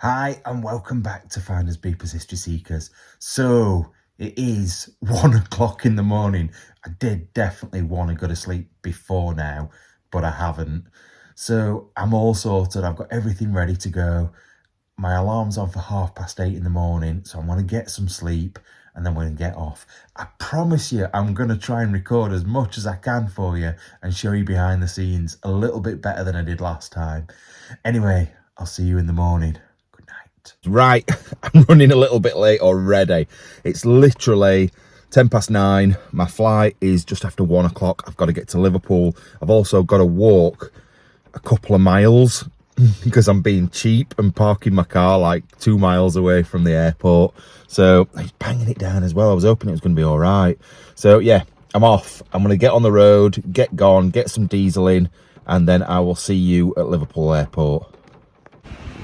Hi and welcome back to FindersBeepers History Seekers. So it is 1 o'clock in the morning. I did definitely want to go to sleep before now, but I haven't. So I'm all sorted. I've got everything ready to go. My alarm's on for 8:30 in the morning, so I'm going to get some sleep and then we're going to get off. I promise you I'm going to try and record as much as I can for you and show you behind the scenes a little bit better than I did last time. Anyway, I'll see you in the morning. Right, I'm running a little bit late already. It's literally 9:10. My flight is just after 1 o'clock. I've got to get to Liverpool. I've also got to walk a couple of miles because I'm being cheap and parking my car like 2 miles away from the airport. So he's banging it down as well. I was hoping it was going to be all right. So yeah, I'm off. I'm going to get on the road, get gone, get some diesel in, and then I will see you at Liverpool Airport.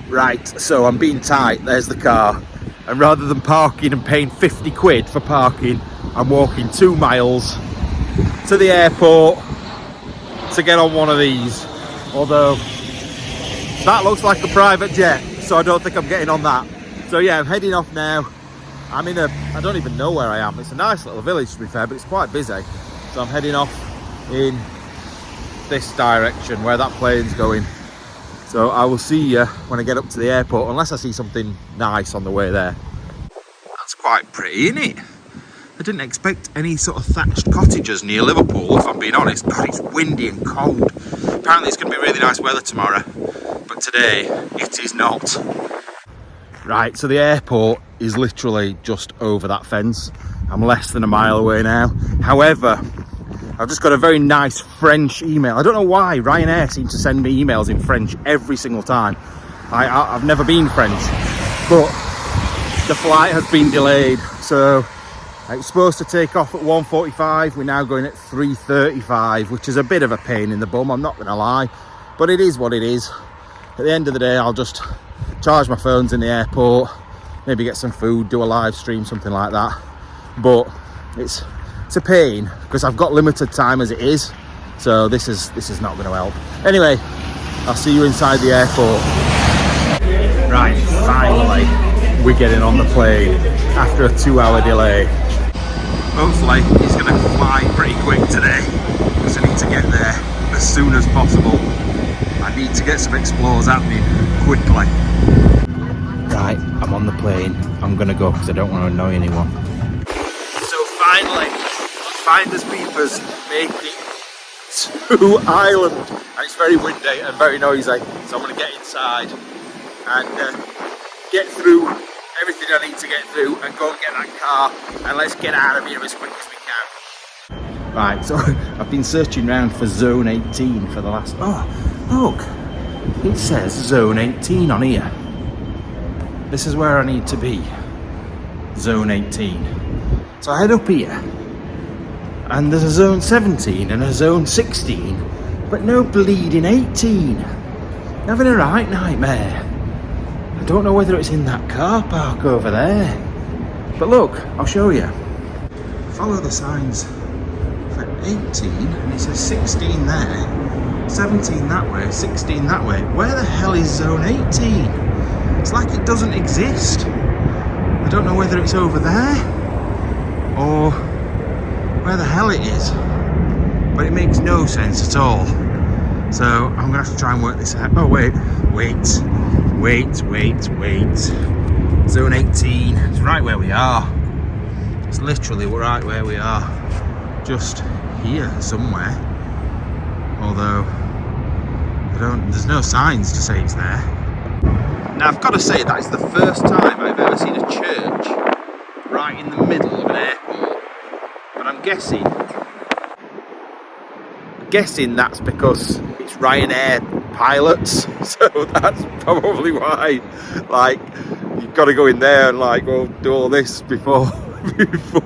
Right, so I'm being tight, there's the car, and rather than parking and paying 50 quid for parking, I'm walking 2 miles to the airport to get on one of these, although that looks like a private jet, so I don't think I'm getting on that. So yeah, I'm heading off now. I'm in I don't even know where I am. It's a nice little village to be fair, but it's quite busy. So I'm heading off in this direction where that plane's going. So I will see you when I get up to the airport, unless I see something nice on the way there. That's quite pretty, isn't it? I didn't expect any sort of thatched cottages near Liverpool, if I'm being honest. God, it's windy and cold. Apparently it's going to be really nice weather tomorrow, but today it is not. Right, so the airport is literally just over that fence. I'm less than a mile away now. However, I've just got a very nice French email. I don't know why Ryanair seems to send me emails in French every single time. I've never been French, but the flight has been delayed. So it's supposed to take off at 1:45. We're now going at 3:35, which is a bit of a pain in the bum, I'm not going to lie. But it is what it is. At the end of the day, I'll just charge my phones in the airport, maybe get some food, do a live stream, something like that. But it's a pain because I've got limited time as it is, so this is not going to help. Anyway, I'll see you inside the airport. Right, finally we're getting on the plane after a 2-hour delay. Hopefully it's going to fly pretty quick today because I need to get there as soon as possible. I need to get some explores happening quickly. Right, I'm on the plane. I'm going to go because I don't want to annoy anyone. So finally, FindersBeepers make it to Ireland, and it's very windy and very noisy, so I'm going to get inside and get through everything I need to get through and go and get that car, and let's get out of here as quick as we can. Right, so I've been searching around for zone 18 for the last... Oh, look, it says zone 18 on here. This is where I need to be, zone 18. So I head up here, and there's a zone 17 and a zone 16, but no bleeding 18. Having a right nightmare. I don't know whether it's in that car park over there. But look, I'll show you. Follow the signs for 18, and it says 16 there, 17 that way, 16 that way. Where the hell is zone 18? It's like it doesn't exist. I don't know whether it's over there or where the hell it is, but it makes no sense at all. So I'm gonna have to try and work this out. Oh wait. Zone 18 is right where we are. It's literally right where we are, just here somewhere. Although there's no signs to say it's there. Now I've got to say that is the first time I've ever seen a church right in the middle of an airport. But I'm guessing that's because it's Ryanair pilots, so that's probably why. Like, you've got to go in there and like go do all this before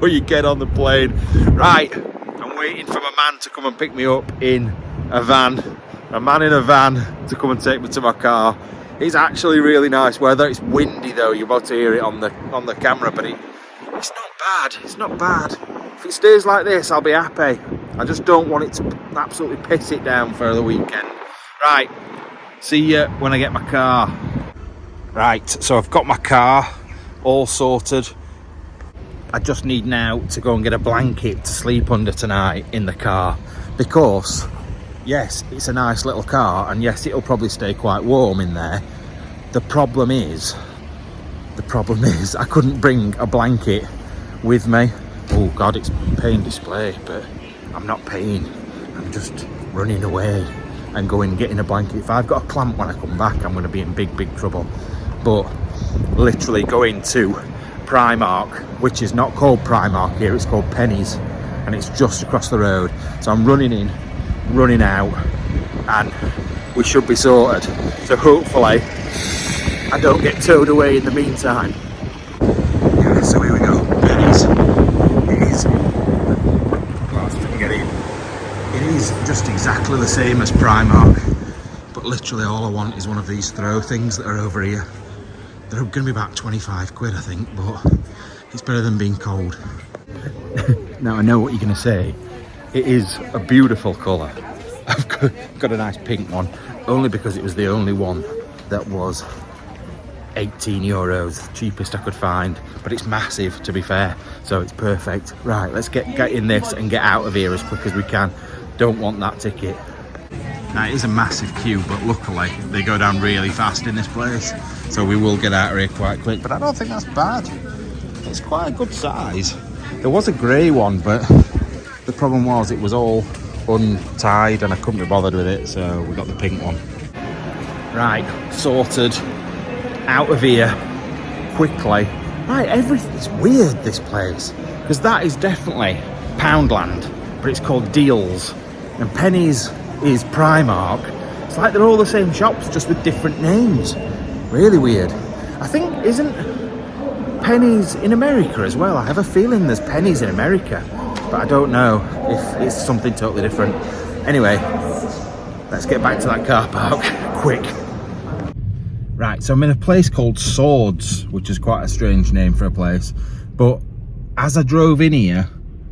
you get on the plane. Right, I'm waiting for my man to come and pick me up in a van. A man in a van to come and take me to my car. It's actually really nice weather. It's windy though. You're about to hear it on the camera, but it's not bad. It's not bad. If it stays like this, I'll be happy. I just don't want it to absolutely piss it down for the weekend. Right, see you when I get my car. Right, so I've got my car all sorted. I just need now to go and get a blanket to sleep under tonight in the car, because yes, it's a nice little car, and yes, it'll probably stay quite warm in there. The problem is I couldn't bring a blanket with me. Oh God, it's paying display, but I'm not paying. I'm just running away and going and getting a blanket. If I've got a clamp when I come back, I'm going to be in big trouble. But literally going to Primark, which is not called Primark here, it's called Penny's, and it's just across the road. So I'm running in, running out, and we should be sorted. So hopefully I don't get towed away in the meantime. Yeah, so here we go. Penny's. It is. Last thing get in. It is just exactly the same as Primark, but literally all I want is one of these throw things that are over here. They're going to be about 25 quid, I think, but it's better than being cold. Now I know what you're going to say. It is a beautiful colour. I've got a nice pink one, only because it was the only one that was 18 euros, cheapest I could find, but it's massive, to be fair, so it's perfect. Right, let's get in this and get out of here as quick as we can. Don't want that ticket. Now it is a massive queue, but luckily they go down really fast in this place, so we will get out of here quite quick. But I don't think that's bad. It's quite a good size. There was a grey one, but the problem was it was all untied and I couldn't be bothered with it, so we got the pink one. Right, sorted. Out of here quickly. Right, everything's weird, this place, because that is definitely Poundland, but it's called Deals, and Penny's is Primark. It's like they're all the same shops, just with different names. Really weird. I think, isn't Penny's in America as well? I have a feeling there's Penny's in America, but I don't know if it's something totally different. Anyway, let's get back to that car park quick. Right, so I'm in a place called Swords, which is quite a strange name for a place, but as I drove in here,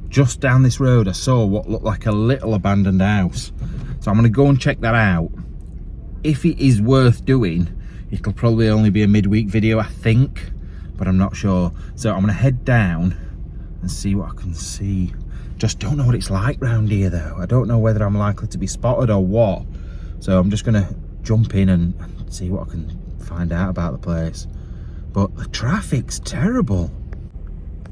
just down this road, I saw what looked like a little abandoned house. So I'm going to go and check that out. If it is worth doing, it'll probably only be a midweek video, I think, but I'm not sure. So I'm going to head down and see what I can see. Just don't know what it's like round here though. I don't know whether I'm likely to be spotted or what. So I'm just going to jump in and see what I can find out about the place. But the traffic's terrible.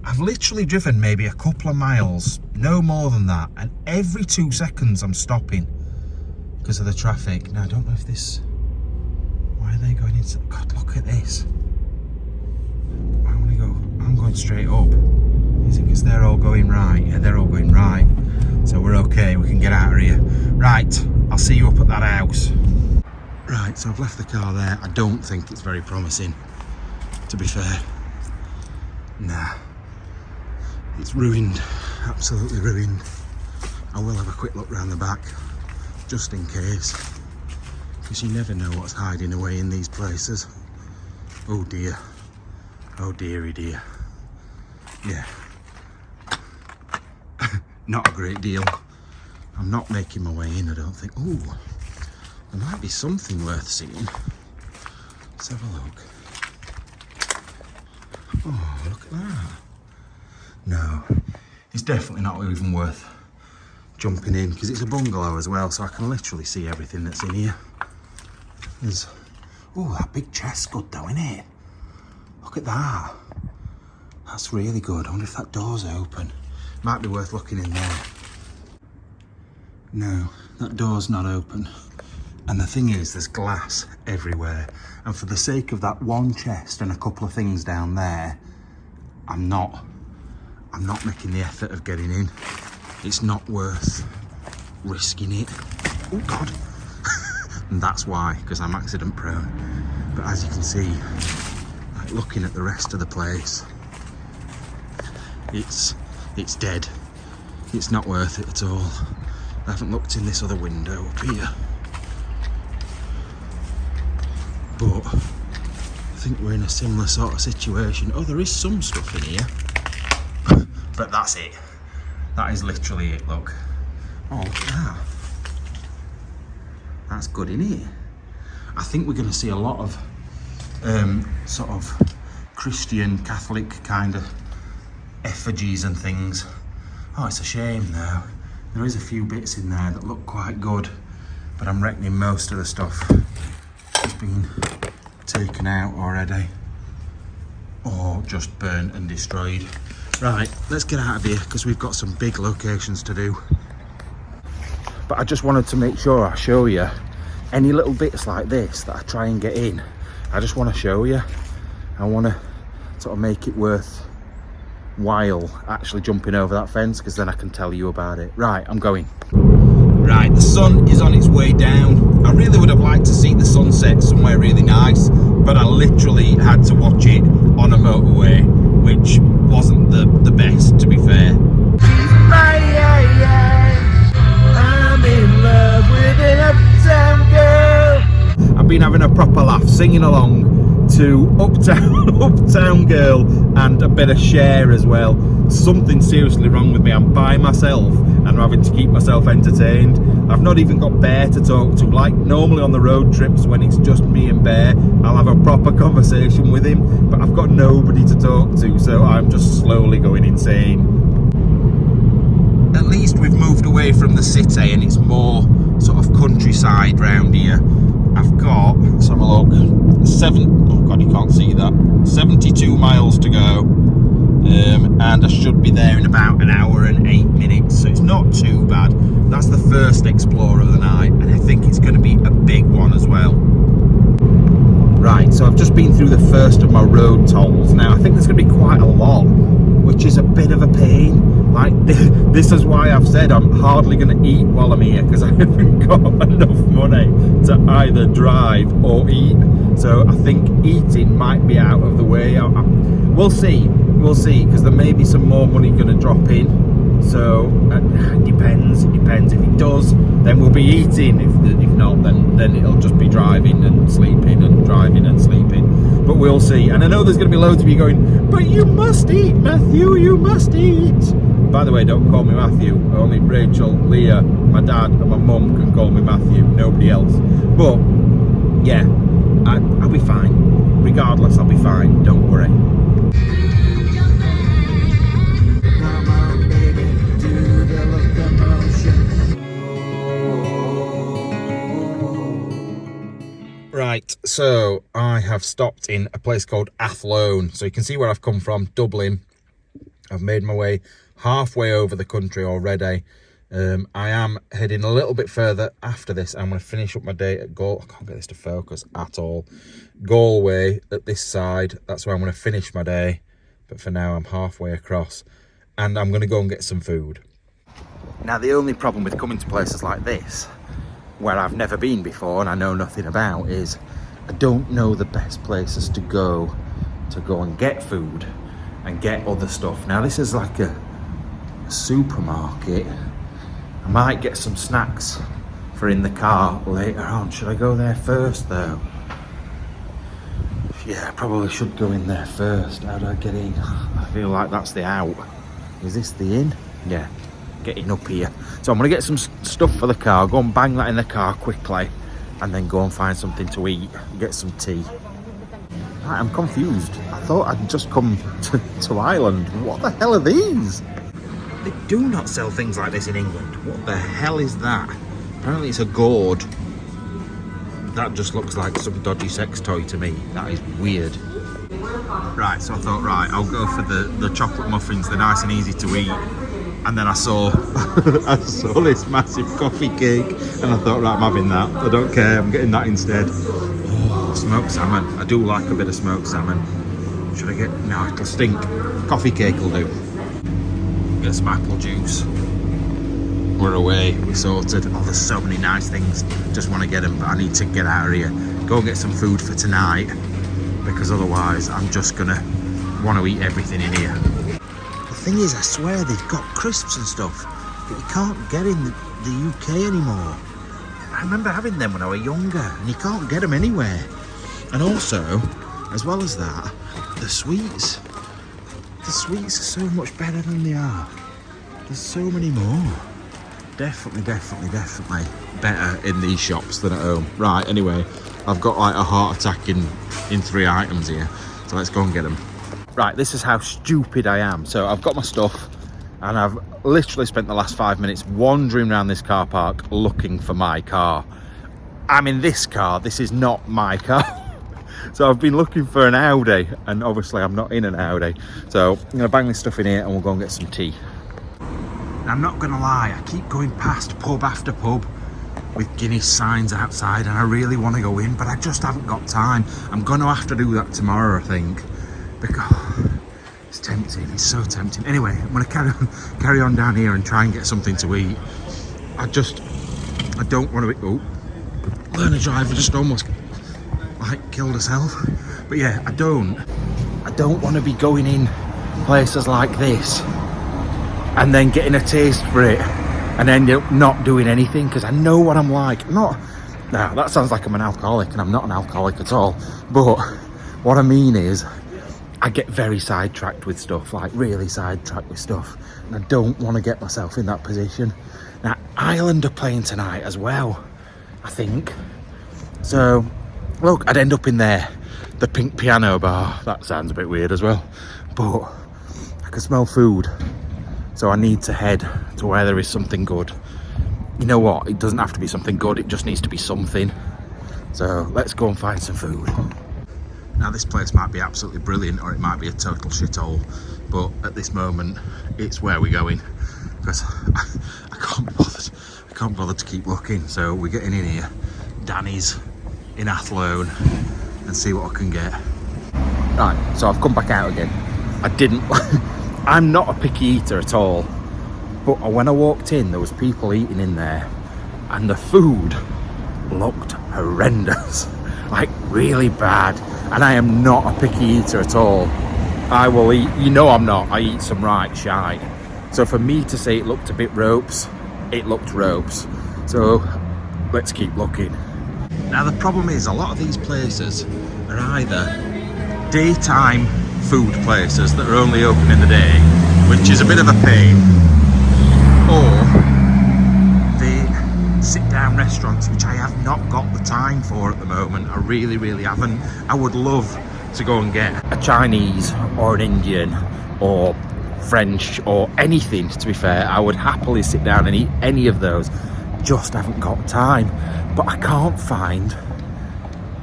I've literally driven maybe a couple of miles, no more than that, and every 2 seconds I'm stopping because of the traffic. Now I don't know if this, why are they going into, God, look at this. I want to go, I'm going straight up. Is it because they're all going right? Yeah, they're all going right, so we're okay, we can get out of here. Right, I'll see you up at that house. Right, so I've left the car there. I don't think it's very promising, to be fair. Nah, it's ruined, absolutely ruined. I will have a quick look round the back, just in case, because you never know what's hiding away in these places. Oh dear, oh dearie dear. Yeah, not a great deal. I'm not making my way in, I don't think. Ooh, there might be something worth seeing. Let's have a look. Oh, look at that. No, it's definitely not even worth jumping in, because it's a bungalow as well, so I can literally see everything that's in here. There's, oh, that big chest's good though, isn't it? Look at that. That's really good. I wonder if that door's open. Might be worth looking in there. No, that door's not open. And the thing is, there's glass everywhere. And for the sake of that one chest and a couple of things down there, I'm not making the effort of getting in. It's not worth risking it. Oh God. And that's why, because I'm accident prone. But as you can see, like looking at the rest of the place, it's dead. It's not worth it at all. I haven't looked in this other window up here. But I think we're in a similar sort of situation. Oh, there is some stuff in here. But that's it. That is literally it, look. Oh, look at that. That's good in here. I think we're going to see a lot of sort of Christian, Catholic kind of effigies and things. Oh, it's a shame though. There is a few bits in there that look quite good, but I'm reckoning most of the stuff has been taken out already, or just burnt and destroyed. Right, let's get out of here because we've got some big locations to do. But I just wanted to make sure I show you any little bits like this that I try and get in. I just want to show you. I want to sort of make it worthwhile actually jumping over that fence, because then I can tell you about it. Right, I'm going. Right, the sun is on its way down. I really would have liked to see the sunset somewhere really nice, but I literally had to watch it on a motorway, which wasn't the best, to be fair. I'm in love with an uptown girl. I've been having a proper laugh singing along to Uptown Girl and a bit of Cher as well. Something seriously wrong with me. I'm by myself and I'm having to keep myself entertained. I've not even got Bear to talk to. Like normally on the road trips when it's just me and Bear, I'll have a proper conversation with him, but I've got nobody to talk to, so I'm just slowly going insane. At least we've moved away from the city and it's more sort of countryside round here. I've got, let's have a look, oh god, you can't see that, 72 miles to go, and I should be there in about an hour and 8 minutes, so it's not too bad. That's the first Explorer of the night, and I think it's going to be a big one as well. Right, so I've just been through the first of my road tolls. Now I think there's going to be quite a lot, which is a bit of a pain. Like, this is why I've said I'm hardly going to eat while I'm here, because I haven't got enough money to either drive or eat. So I think eating might be out of the way. We'll see, because there may be some more money going to drop in. So it depends. If it does, then we'll be eating. If not, then it'll just be driving and sleeping and driving and sleeping. But we'll see. And I know there's going to be loads of you going, but you must eat, Matthew, you must eat. By the way, don't call me Matthew. Only Rachel, Leah, my dad and my mum can call me Matthew. Nobody else. But yeah, I'll be fine. Regardless, I'll be fine. Don't worry. Come on, baby, do the locomotion. Right, so I have stopped in a place called Athlone. So you can see where I've come from, Dublin. I've made my way halfway over the country already. I am heading a little bit further after this. I'm going to finish up my day at I can't get this to focus at all. Galway at this side. That's where I'm going to finish my day. But for now, I'm halfway across. And I'm going to go and get some food. Now, the only problem with coming to places like this, where I've never been before and I know nothing about, is I don't know the best places to go and get food and get other stuff. Now, this is like a supermarket. I might get some snacks for in the car later on. Should I go there first though? Yeah, I probably should go in there first. How do I get in? I feel like that's the out. Is this the in? Yeah, getting up here. So I'm gonna get some stuff for the car, go and bang that in the car quickly, and then go and find something to eat, get some tea. Right, I'm confused. I thought I'd just come to Ireland. What the hell are these? They do not sell things like this in England. What the hell is that? Apparently it's a gourd. That just looks like some dodgy sex toy to me. That is weird. Right, so I thought, right, I'll go for the chocolate muffins. They're nice and easy to eat. And then I saw this massive coffee cake, and I thought, right, I'm having that. I don't care, I'm getting that instead. Oh, smoked salmon. I do like a bit of smoked salmon. Should I get... No, it'll stink. Coffee cake will do. Get some apple juice. We're away, we're sorted. Oh, there's so many nice things. Just want to get them, but I need to get out of here. Go and get some food for tonight, because otherwise I'm just gonna want to eat everything in here. The thing is, I swear they've got crisps and stuff that you can't get in the UK anymore. I remember having them when I was younger, and you can't get them anywhere. And also, as well as that, the sweets. The sweets are so much better than they are. There's so many more. Definitely better in these shops than at home. Right, anyway, I've got like a heart attack in 3 items here. So let's go and get them. Right, this is how stupid I am. So I've got my stuff and I've literally spent the last 5 minutes wandering around this car park looking for my car. I'm in this car, this is not my car. So I've been looking for an Audi and obviously I'm not in an Audi. So I'm gonna bang this stuff in here and we'll go and get some tea. I'm not gonna lie, I keep going past pub after pub with Guinness signs outside and I really want to go in, but I just haven't got time. I'm gonna have to do that tomorrow, I think, because it's tempting, it's so tempting. Anyway, I'm gonna carry on down here and try and get something to eat. I don't want to be, oh, learner driver just almost like killed herself. But yeah, I don't want to be going in places like this and then getting a taste for it and end up not doing anything, because I know what I'm like. Now that sounds like I'm an alcoholic, and I'm not an alcoholic at all, but what I mean is I get very sidetracked with stuff, like really sidetracked with stuff, and I don't want to get myself in that position. Now Ireland are playing tonight as well, I think, so look, I'd end up in there, the Pink Piano Bar. That sounds a bit weird as well, but I can smell food. So I need to head to where there is something good. You know what? It doesn't have to be something good. It just needs to be something. So let's go and find some food. Now this place might be absolutely brilliant or it might be a total shithole. But at this moment, it's where we're going. Because I can't be bothered. I can't bother to keep looking. So we're getting in here. Danny's in Athlone and see what I can get. Right, so I've come back out again. I didn't... I'm not a picky eater at all, but when I walked in, there was people eating in there, and the food looked horrendous, like really bad. And I am not a picky eater at all. I will eat, you know I'm not, I eat some right shite. So for me to say it looked a bit ropes, it looked ropes. So let's keep looking. Now the problem is, a lot of these places are either daytime food places that are only open in the day, which is a bit of a pain, or the sit-down restaurants, which I have not got the time for at the moment. I really haven't. I would love to go and get a Chinese or an Indian or French or anything, to be fair. I would happily sit down and eat any of those, just haven't got time. But I can't find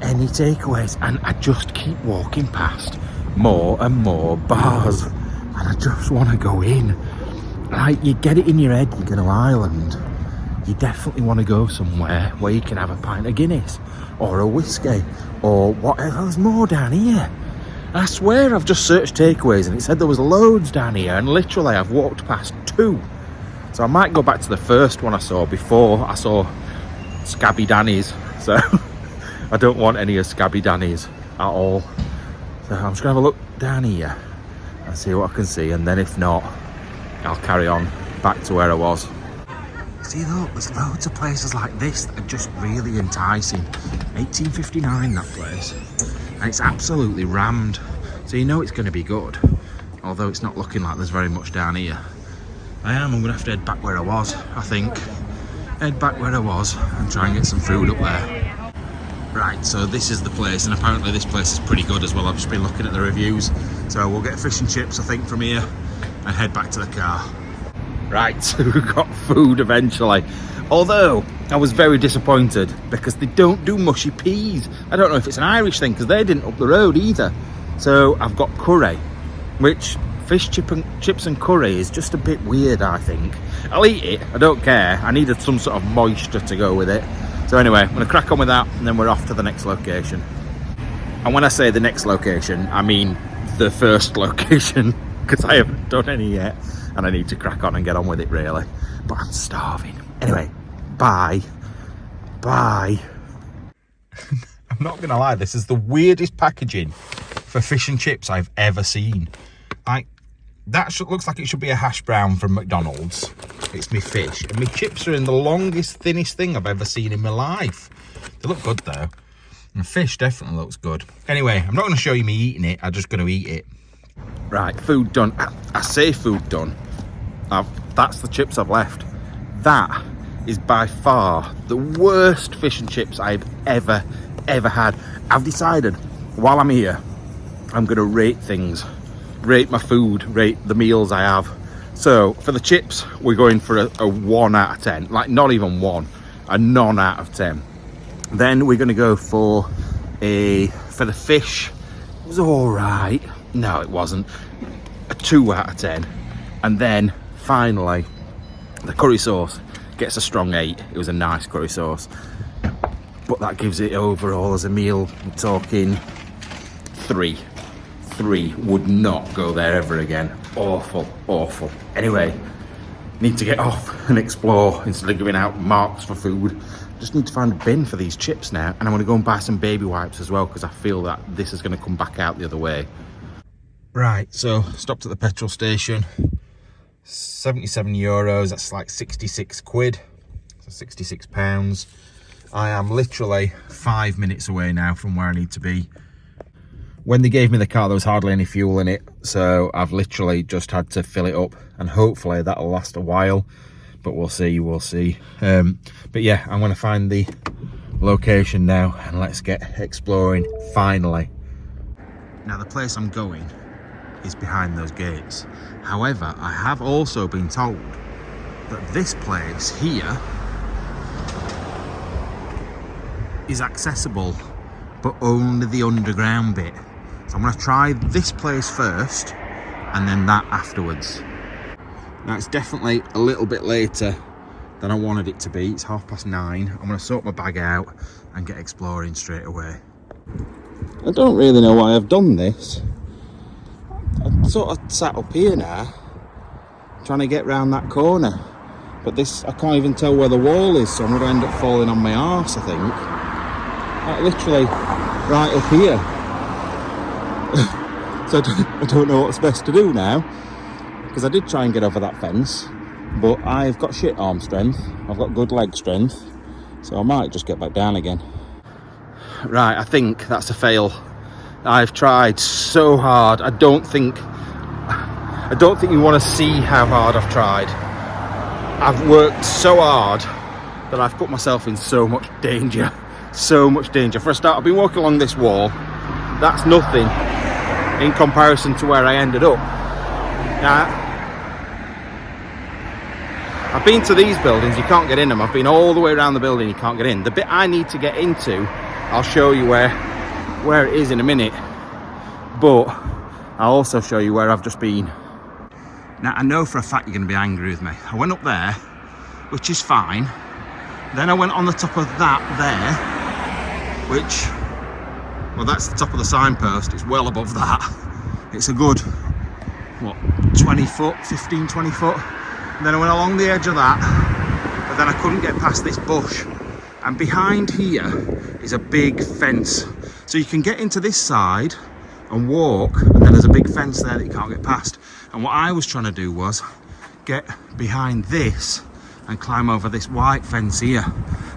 any takeaways, and I just keep walking past more and more bars, and I just want to go in. Like, you get it in your head, you're going to Ireland, you definitely want to go somewhere where you can have a pint of Guinness or a whiskey or whatever. There's more down here. I swear I've just searched takeaways and it said there was loads down here, and literally I've walked past 2. So I might go back to the first one I saw before I saw Scabby Danny's. So I don't want any of Scabby Danny's at all. So I'm just going to have a look down here and see what I can see, and then if not, I'll carry on back to where I was. See, look, there's loads of places like this that are just really enticing. 1859, that place. And it's absolutely rammed. So you know it's going to be good. Although it's not looking like there's very much down here. I'm going to have to head back where I was, I think. Head back where I was and try and get some food up there. Right, so this is the place, and apparently this place is pretty good as well. I've just been looking at the reviews. So we'll get fish and chips, I think, from here and head back to the car. Right, so we got food eventually. Although, I was very disappointed because they don't do mushy peas. I don't know if it's an Irish thing, because they didn't up the road either. So I've got curry, which chips and curry is just a bit weird, I think. I'll eat it, I don't care. I needed some sort of moisture to go with it. So anyway, I'm going to crack on with that, and then we're off to the next location. And when I say the next location, I mean the first location, because I haven't done any yet, and I need to crack on and get on with it, really. But I'm starving. Anyway, bye. I'm not going to lie, this is the weirdest packaging for fish and chips I've ever seen. Like, that looks like it should be a hash brown from McDonald's. It's me fish. And my chips are in the longest, thinnest thing I've ever seen in my life. They look good, though. And fish definitely looks good. Anyway, I'm not going to show you me eating it. I'm just going to eat it. Right, food done. I say food done. That's the chips I've left. That is by far the worst fish and chips I've ever ever had. I've decided while I'm here, I'm going to rate things, rate my food, rate the meals I have. So for the chips, we're going for a 1 out of 10, like not even 1, a none out of 10. Then we're going to go for the fish. It was all right. No, it wasn't. A 2 out of 10. And then finally, the curry sauce gets a strong 8. It was a nice curry sauce. But that gives it overall as a meal, I'm talking 3. 3 would not go there ever again. Awful, awful. Anyway, need to get off and explore instead of giving out marks for food. Just need to find a bin for these chips now, and I'm going to go and buy some baby wipes as well, because I feel that this is going to come back out the other way. Right, so stopped at the petrol station. 77 euros, that's like 66 quid, so 66 pounds. I am literally 5 minutes away now from where I need to be. When they gave me the car, there was hardly any fuel in it, so I've literally just had to fill it up, and hopefully that'll last a while, but we'll see, we'll see. But yeah, I'm going to find the location now, and let's get exploring, finally. Now, the place I'm going is behind those gates. However, I have also been told that this place here is accessible, but only the underground bit. So I'm going to try this place first and then that afterwards. Now, it's definitely a little bit later than I wanted it to be. It's 9:30. I'm going to sort my bag out and get exploring straight away. I don't really know why I've done this. I'm sort of sat up here now, trying to get round that corner. But this, I can't even tell where the wall is, so I'm going to end up falling on my arse, I think. Like literally right up here. So I don't know what's best to do now, because I did try and get over that fence, but I've got shit arm strength, I've got good leg strength, so I might just get back down again. Right, I think that's a fail. I've tried so hard. I don't think you want to see how hard I've tried. I've worked so hard that I've put myself in so much danger. So much danger. For a start, I've been walking along this wall. That's nothing in comparison to where I ended up. Now, I've been to these buildings, you can't get in them. I've been all the way around the building, you can't get in. The bit I need to get into, I'll show you where it is in a minute. But I'll also show you where I've just been. Now, I know for a fact you're going to be angry with me. I went up there, which is fine. Then I went on the top of that there, which, well, that's the top of the signpost. It's well above that. It's a good, what, 20 foot, 15, 20 foot. And then I went along the edge of that, but then I couldn't get past this bush. And behind here is a big fence. So you can get into this side and walk, and then there's a big fence there that you can't get past. And what I was trying to do was get behind this and climb over this white fence here.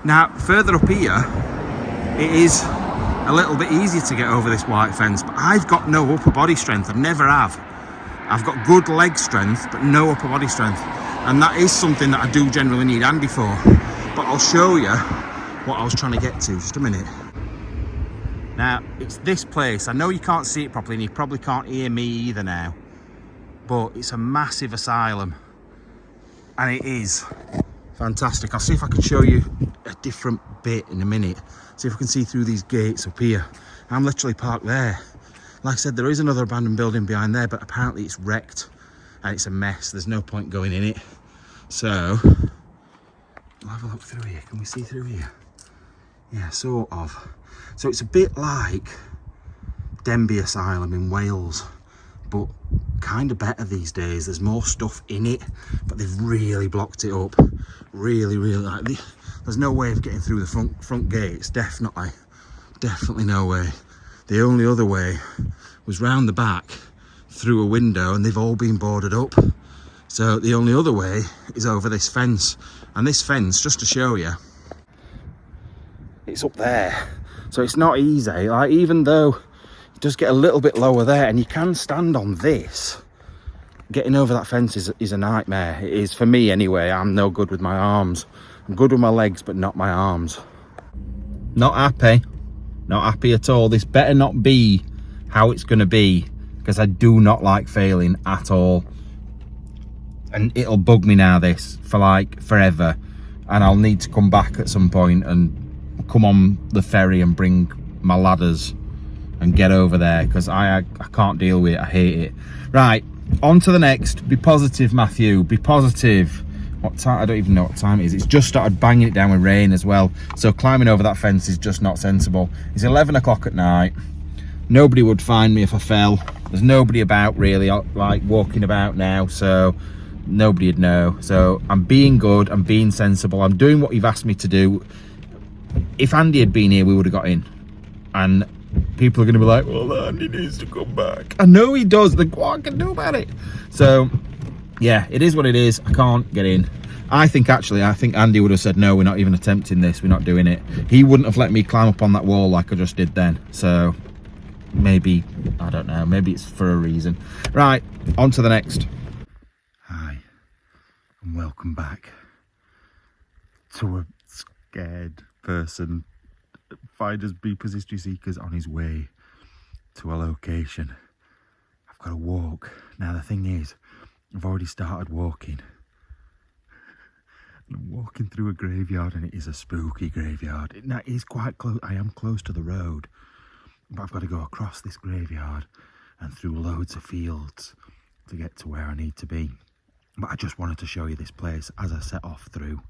Now, further up here, it is a little bit easier to get over this white fence, but I've got no upper body strength. I never have. I've got good leg strength, but no upper body strength. And that is something that I do generally need Andy for. But I'll show you what I was trying to get to, just a minute. Now, it's this place. I know you can't see it properly, and you probably can't hear me either now, but it's a massive asylum, and it is fantastic. I'll see if I can show you a different bit in a minute. See if I can see through these gates up here. I'm literally parked there. Like I said, there is another abandoned building behind there, but apparently it's wrecked and it's a mess. There's no point going in it. So I'll have a look through here. Can we see through here? Yeah, sort of. So it's a bit like Denbigh Asylum in Wales, but kind of better these days. There's more stuff in it, but they've really blocked it up. Really, like there's no way of getting through the front gates. Definitely no way. The only other way was round the back through a window, and they've all been boarded up. So the only other way is over this fence, and this fence, just to show you, it's up there. So it's not easy. Like, even though it does get a little bit lower there, and you can stand on this, getting over that fence is a nightmare. It is for me anyway. I'm no good with my arms. I'm good with my legs, but not my arms. Not happy. Not happy at all. This better not be how it's going to be, because I do not like failing at all. And it'll bug me now, this, for like forever. And I'll need to come back at some point and come on the ferry and bring my ladders and get over there, because I can't deal with it. I hate it. Right, on to the next. Be positive, Matthew. Be positive. What time? I don't even know what time it is. It's just started banging it down with rain as well. So climbing over that fence is just not sensible. It's 11 o'clock at night. Nobody would find me if I fell. There's nobody about really, like walking about now, so nobody would know. So I'm being good, I'm being sensible, I'm doing what you've asked me to do. If Andy had been here, we would have got in. And people are going to be like, well, Andy needs to come back. I know he does. What I can do about it? So yeah, it is what it is. I can't get in. I think Andy would have said, no, we're not even attempting this. We're not doing it. He wouldn't have let me climb up on that wall like I just did then. So maybe, I don't know, maybe it's for a reason. Right, on to the next. Hi, and welcome back to a scared person. FindersBeepers History Seekers on his way to a location. I've got to walk. Now the thing is, I've already started walking. And I'm walking through a graveyard, and it is a spooky graveyard. Now it is quite close. I am close to the road, but I've got to go across this graveyard and through loads of fields to get to where I need to be. But I just wanted to show you this place as I set off through.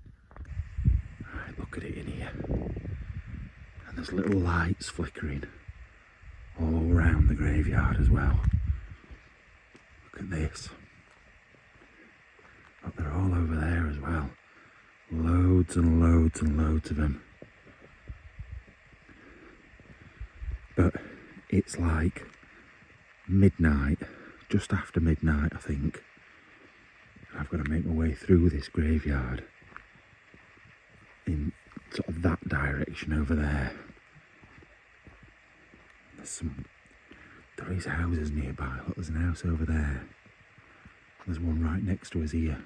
Right, look at it in here. And there's little lights flickering all around the graveyard as well. Look at this. But they're all over there as well. Loads and loads and loads of them. But it's like midnight, just after midnight I think. And I've got to make my way through this graveyard in sort of that direction over there. There is houses nearby. Look, there's an house over there. There's one right next to us here.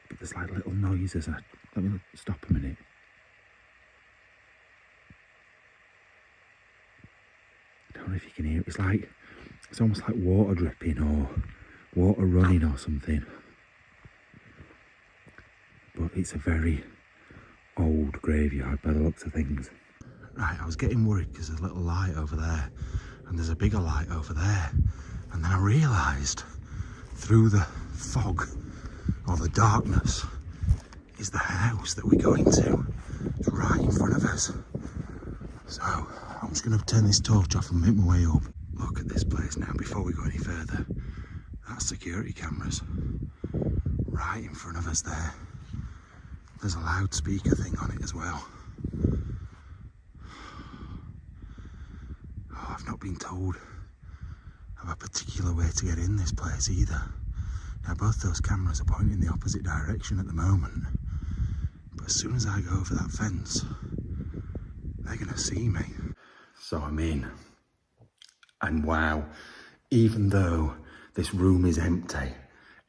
But there's like little noises. Let me stop a minute. I don't know if you can hear it. It's almost like water dripping or water running or something. But it's a very old graveyard by the looks of things. Right, I was getting worried because there's a little light over there and there's a bigger light over there. And then I realised through the fog or the darkness is the house that we're going to. It's right in front of us. So I'm just going to turn this torch off and make my way up. Look at this place now before we go any further. That's security cameras right in front of us there. There's a loudspeaker thing on it as well. Oh, I've not been told of a particular way to get in this place either. Now both those cameras are pointing in the opposite direction at the moment. But as soon as I go over that fence, they're going to see me. So I'm in. And wow, even though this room is empty,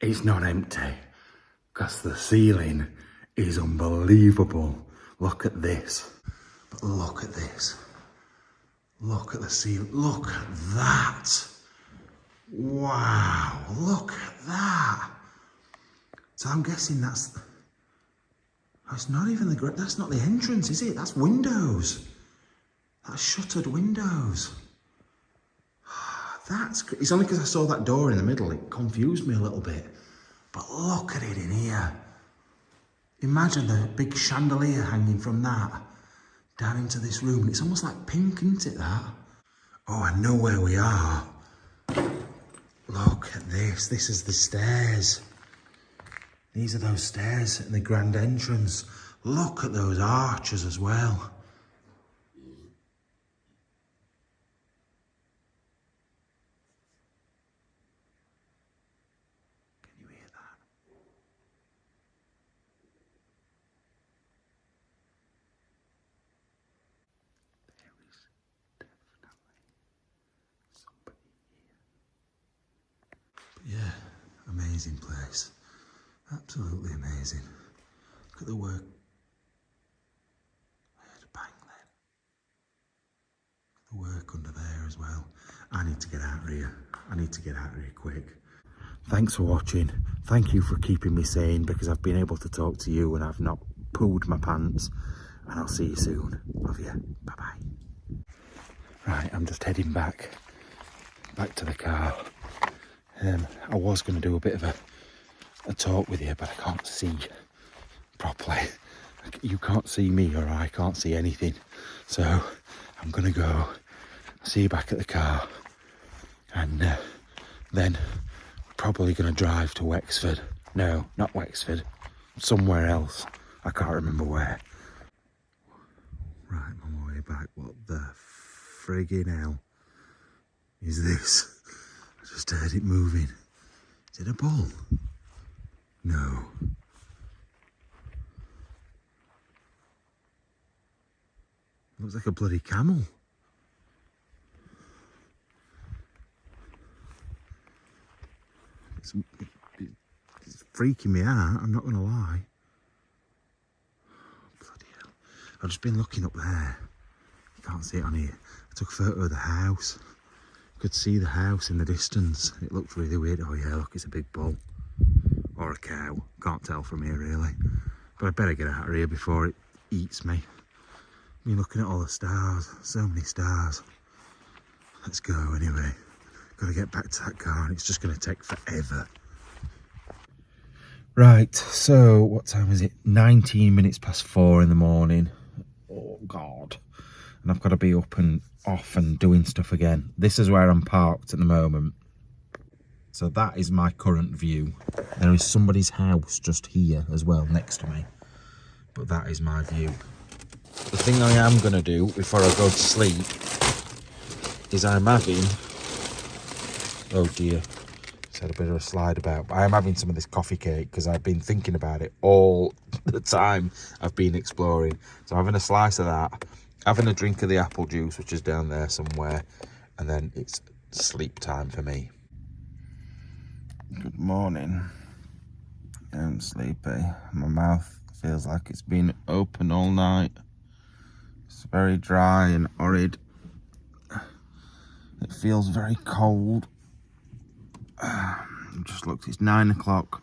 it's not empty because the ceiling is unbelievable. Look at this. But look at this. Look at the ceiling. Look at that. Wow, look at that. So I'm guessing that's... Oh, it's not even the... That's not the entrance, is it? That's windows. That's shuttered windows. It's only because I saw that door in the middle, it confused me a little bit. But look at it in here. Imagine the big chandelier hanging from that down into this room. It's almost like pink, isn't it, that? Oh, I know where we are. Look at this. This is the stairs. These are those stairs in the grand entrance. Look at those arches as well. Yeah, amazing place. Absolutely amazing. Look at the work. I heard a bang I need to get out of here. I need to get out of here quick. Thanks for watching. Thank you for keeping me sane, because I've been able to talk to you and I've not pooed my pants. And I'll see you soon. Love you. Bye-bye. Right, I'm just heading back to the car. I was going to do a bit of a talk with you, but I can't see properly. You can't see me, or I can't see anything. So I'm going to go. See you back at the car. And then probably going to drive to Wexford. No, not Wexford. Somewhere else. I can't remember where. Right, I'm on my way back. What the friggin' hell is this? I just heard it moving. Is it a bull? No. Looks like a bloody camel. It's freaking me out, I'm not going to lie. Bloody hell. I've just been looking up there. You can't see it on here. I took a photo of the house. Could see the house in the distance. It looked really weird. Oh yeah, look, it's a big bull. Or a cow. Can't tell from here really. But I better get out of here before it eats me. I've been looking at all the stars. So many stars. Let's go anyway. Got to get back to that car, and it's just going to take forever. Right, so what time is it? 19 minutes past 4 in the morning. Oh God. And I've got to be up and off and doing stuff again. This is where I'm parked at the moment. So that is my current view. There is somebody's house just here as well, next to me. But that is my view. The thing I am going to do before I go to sleep is I'm having... Oh dear, it's had a bit of a slide about. But I am having some of this coffee cake because I've been thinking about it all the time I've been exploring. So I'm having a slice of that, having a drink of the apple juice, which is down there somewhere, and then it's sleep time for me. Good morning. I'm sleepy. My mouth feels like it's been open all night. It's very dry and horrid. It feels very cold. Just looked, it's 9 o'clock.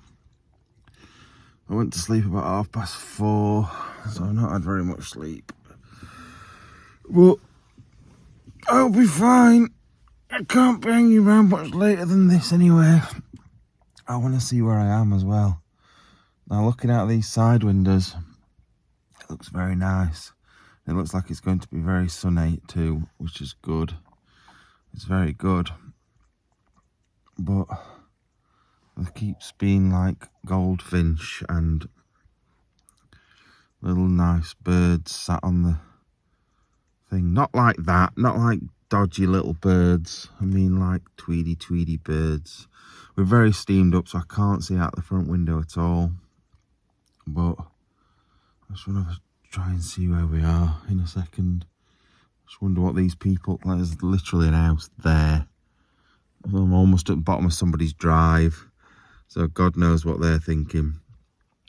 I went to sleep about 4:30, so I've not had very much sleep. But I'll be fine. I can't be hanging around much later than this anyway. I want to see where I am as well. Now looking out these side windows, it looks very nice. It looks like it's going to be very sunny too, which is good. It's very good. But there keeps being like goldfinch and little nice birds sat on the thing. Not like that, not like dodgy little birds. I mean like tweedy birds. We're very steamed up, so I can't see out the front window at all. But I just want to try and see where we are in a second. Just wonder what these people, like, there's literally an house there. I'm almost at the bottom of somebody's drive, so God knows what they're thinking.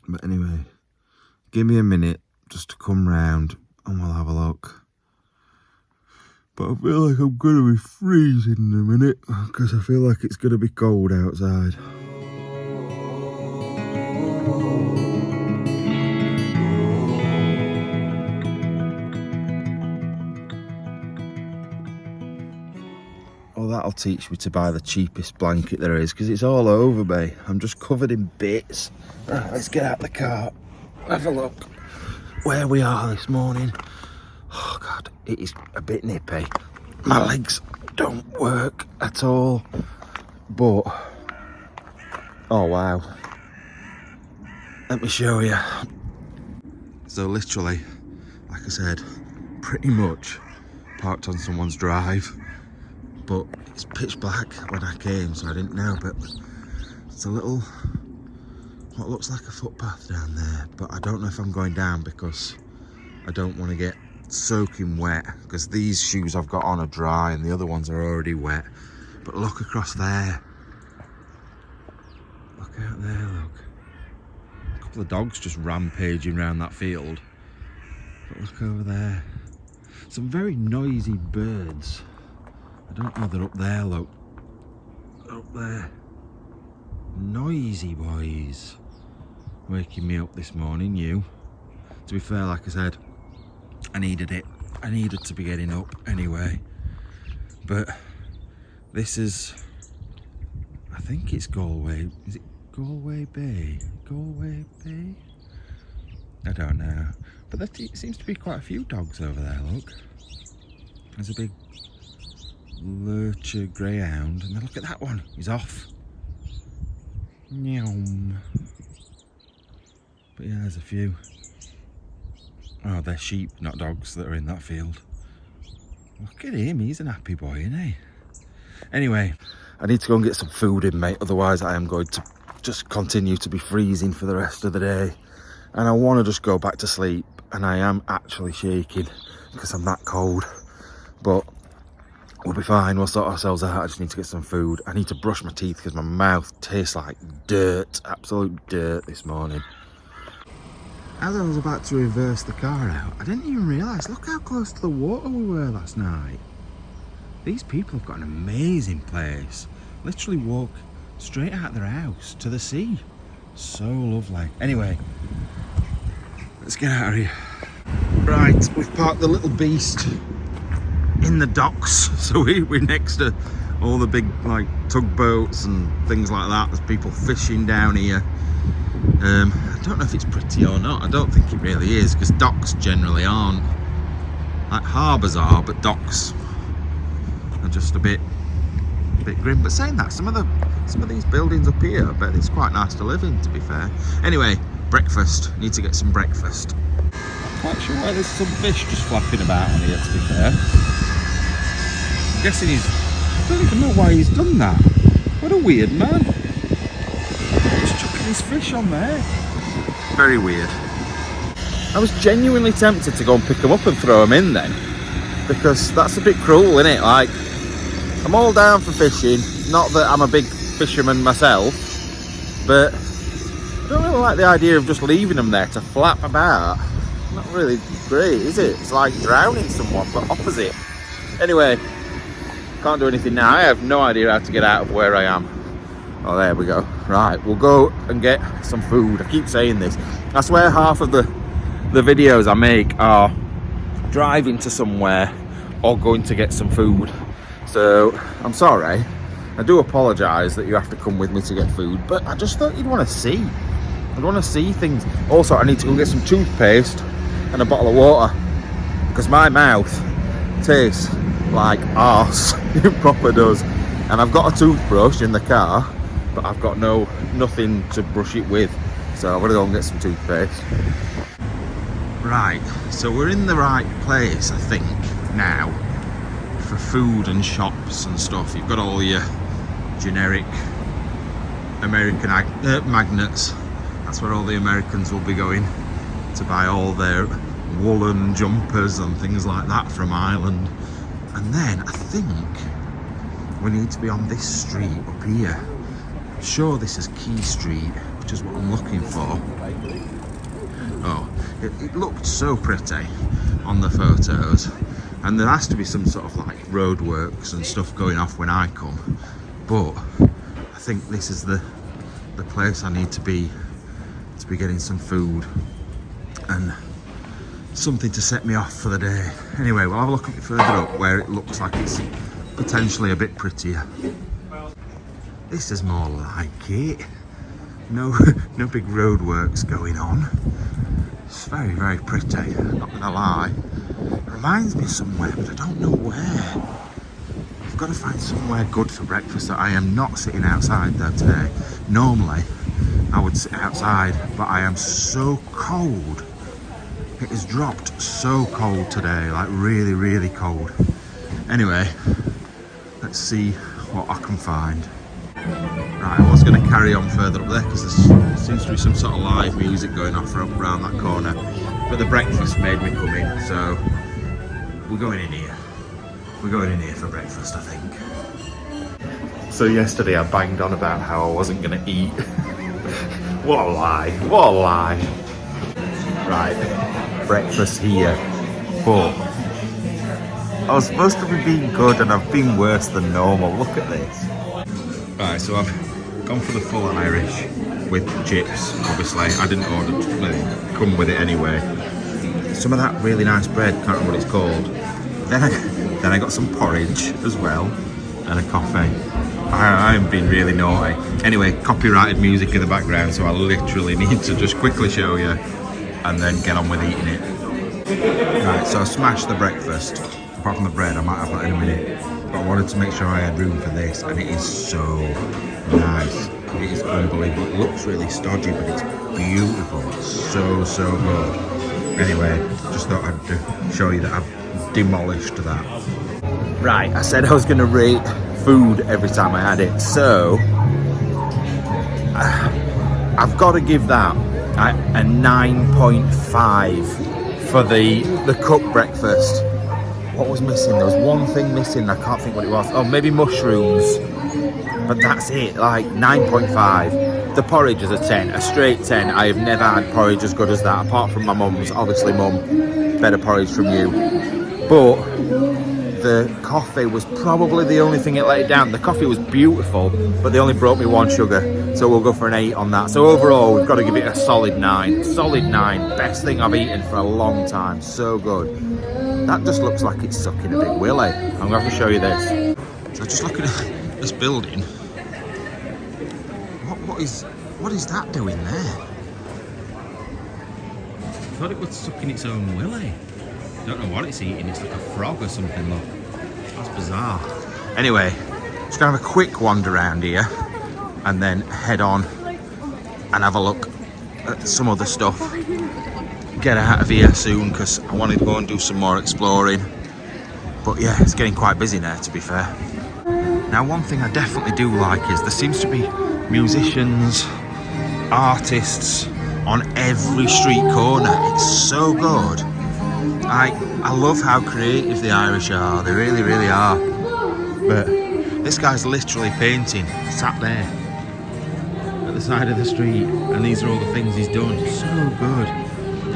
But anyway, give me a minute just to come round and we'll have a look. But I feel like I'm going to be freezing in a minute because I feel like it's going to be cold outside. Oh, that'll teach me to buy the cheapest blanket there is, because it's all over me. I'm just covered in bits. Right, let's get out the car. Have a look where we are this morning. Oh God, it is a bit nippy. My legs don't work at all. But, oh wow. Let me show you. So literally, like I said, pretty much parked on someone's drive. But it's pitch black when I came, so I didn't know. But it's a little, what looks like a footpath down there. But I don't know if I'm going down because I don't want to get soaking wet. Because these shoes I've got on are dry and the other ones are already wet. But look across there. Look out there, look. A couple of dogs just rampaging around that field. But look over there. Some very noisy birds. I don't know, they're up there, look. They're up there. Noisy boys. Waking me up this morning, you. To be fair, like I said, I needed it. I needed to be getting up anyway. But this is, I think it's Galway. Is it Galway Bay? Galway Bay? I don't know. But there seems to be quite a few dogs over there, look. There's a big lurcher greyhound, and then look at that one. He's off. Nyom. But yeah, there's a few. Oh, they're sheep, not dogs, that are in that field. Look at him, he's an happy boy, isn't he? Anyway, I need to go and get some food in, mate, otherwise I am going to just continue to be freezing for the rest of the day. And I want to just go back to sleep, and I am actually shaking because I'm that cold. But we'll be fine, we'll sort ourselves out. I just need to get some food. I need to brush my teeth because my mouth tastes like dirt, absolute dirt this morning. As I was about to reverse the car out, I didn't even realise, look how close to the water we were last night. These people have got an amazing place. Literally walk straight out of their house to the sea. So lovely. Anyway, let's get out of here. Right, we've parked the little beast in the docks. So we're next to all the big like tugboats and things like that. There's people fishing down here. I don't know if it's pretty or not. I don't think it really is, because docks generally aren't. Like harbours are, but docks are just a bit grim. But saying that, some of these buildings up here, I bet it's quite nice to live in, to be fair. Anyway, breakfast. Need to get some breakfast. Quite sure why there's some fish just flapping about on here, to be fair. I'm guessing I don't even know why he's done that. What a weird man. Just chucking his fish on there. Very weird. I was genuinely tempted to go and pick them up and throw them in then, because that's a bit cruel, isn't it? Like, I'm all down for fishing, not that I'm a big fisherman myself, but I don't really like the idea of just leaving them there to flap about. Not really great, is it? It's like drowning someone, but opposite. Anyway, can't do anything now. I have no idea how to get out of where I am. Oh, there we go. Right, we'll go and get some food. I keep saying this. I swear half of the videos I make are driving to somewhere or going to get some food. So, I'm sorry. I do apologise that you have to come with me to get food, but I just thought you'd want to see. I'd want to see things. Also, I need to go get some toothpaste and a bottle of water, because my mouth tastes like arse. It proper does. And I've got a toothbrush in the car, but I've got nothing to brush it with, so I'm gonna go and get some toothpaste. Right, so we're in the right place, I think, now for food and shops and stuff. You've got all your generic American magnets. That's where all the Americans will be going to buy all their woolen jumpers and things like that from Ireland. And then I think we need to be on this street up here. Sure, this is Key Street, which is what I'm looking for. Oh, it looked so pretty on the photos, and there has to be some sort of like roadworks and stuff going off when I come, but I think this is the place I need to be getting some food and something to set me off for the day. Anyway, we'll have a look a bit further up where it looks like it's potentially a bit prettier. This is more like it. No big roadworks going on. It's very, very pretty, not gonna lie. It reminds me of somewhere, but I don't know where. I've got to find somewhere good for breakfast. That I am not sitting outside though today. Normally, I would sit outside, but I am so cold. It has dropped so cold today, like really, really cold. Anyway, let's see what I can find. Right, I was going to carry on further up there because there seems to be some sort of live music going off around that corner, but the breakfast made me come in, so we're going in here. We're going in here for breakfast, I think. So yesterday I banged on about how I wasn't going to eat. What a lie, what a lie. Right, breakfast here, but I was supposed to be being good and I've been worse than normal. Look at this. Right, so I've gone for the full Irish with chips, obviously. I didn't order, well, come with it anyway. Some of that really nice bread, can't remember what it's called. Then I got some porridge as well and a coffee. I'm being really naughty. Anyway, copyrighted music in the background, so I literally need to just quickly show you and then get on with eating it. Right, so I smashed the breakfast. Apart from the bread, I might have that in a minute. But I wanted to make sure I had room for this, and it is so nice. It is unbelievable. It looks really stodgy, but it's beautiful. It's so good. Anyway, just thought I'd show you that I've demolished that. Right, I said I was going to rate food every time I had it, so I've got to give that a 9.5 for the cooked breakfast. What was missing? There was one thing missing, I can't think what it was. Oh, maybe mushrooms, but that's it, like 9.5. The porridge is a 10, a straight 10. I have never had porridge as good as that, apart from my mum's. Obviously, mum, better porridge from you. But the coffee was probably the only thing that let it down. The coffee was beautiful, but they only brought me 1 sugar, so we'll go for an 8 on that. So overall, we've got to give it a solid 9. Solid 9. Best thing I've eaten for a long time. So good. That just looks like it's sucking a big willy. I'm going to have to show you this. So just looking at this building. What is that doing there? I thought it was sucking its own willy. Don't know what it's eating. It's like a frog or something. Look, that's bizarre. Anyway, just gonna have a quick wander around here and then head on and have a look at some other stuff. Get out of here soon because I wanted to go and do some more exploring. But yeah, it's getting quite busy now, to be fair. Now, one thing I definitely do like is there seems to be musicians, artists on every street corner. It's so good. I love how creative the Irish are. They really, really are. But this guy's literally painting, sat there at the side of the street, and these are all the things he's done. So good.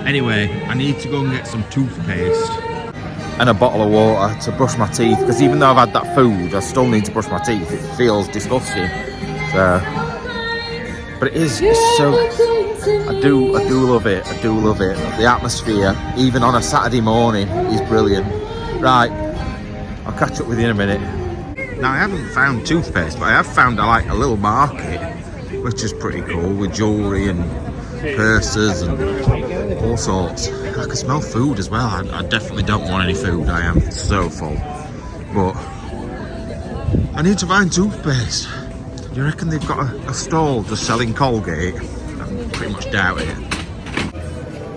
Anyway, I need to go and get some toothpaste and a bottle of water to brush my teeth, because even though I've had that food, I still need to brush my teeth. It feels disgusting. So, but it's so, I do love it. I do love it. The atmosphere, even on a Saturday morning, is brilliant. Right, I'll catch up with you in a minute. Now, I haven't found toothpaste, but I have found a little market, which is pretty cool, with jewellery and purses and all sorts. I can smell food as well. I definitely don't want any food. I am so full. But I need to find toothpaste. Do you reckon they've got a stall just selling Colgate? I pretty much doubt it.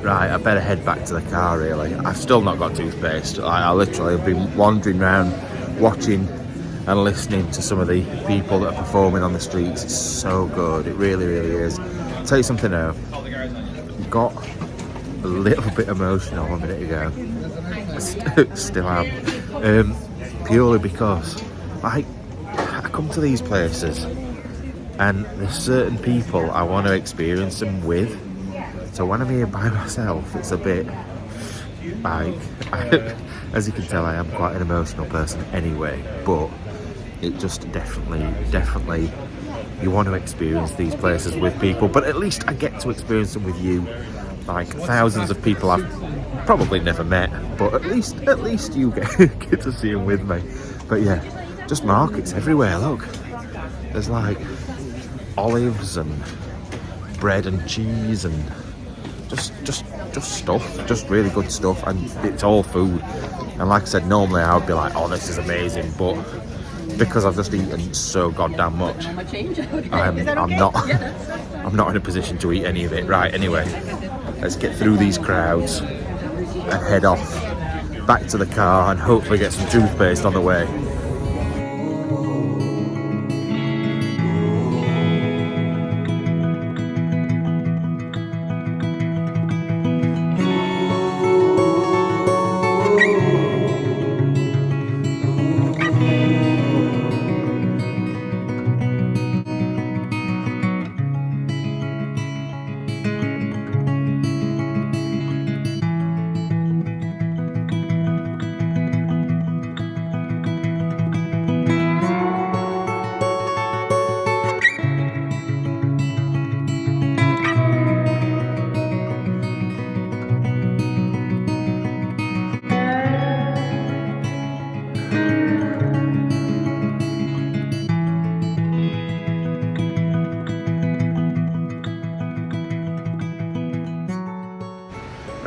Right, I better head back to the car really. I've still not got toothpaste. I literally have been wandering around watching and listening to some of the people that are performing on the streets. It's so good. It really, really is. I'll tell you something now. Got a little bit emotional a minute ago. Still am. Purely because I come to these places and there's certain people I want to experience them with. So when I'm here by myself, it's a bit like, as you can tell, I am quite an emotional person anyway, but it just definitely, you want to experience these places with people, but at least I get to experience them with you. Like thousands of people I've probably never met, but at least you get to see them with me. But yeah, just markets everywhere. Look, there's like olives and bread and cheese and just stuff, just really good stuff, and it's all food. And like I said, normally I would be like, oh, this is amazing, but because I've just eaten so goddamn much, I'm not in a position to eat any of it. Right, anyway, let's get through these crowds and head off back to the car and hopefully get some toothpaste on the way.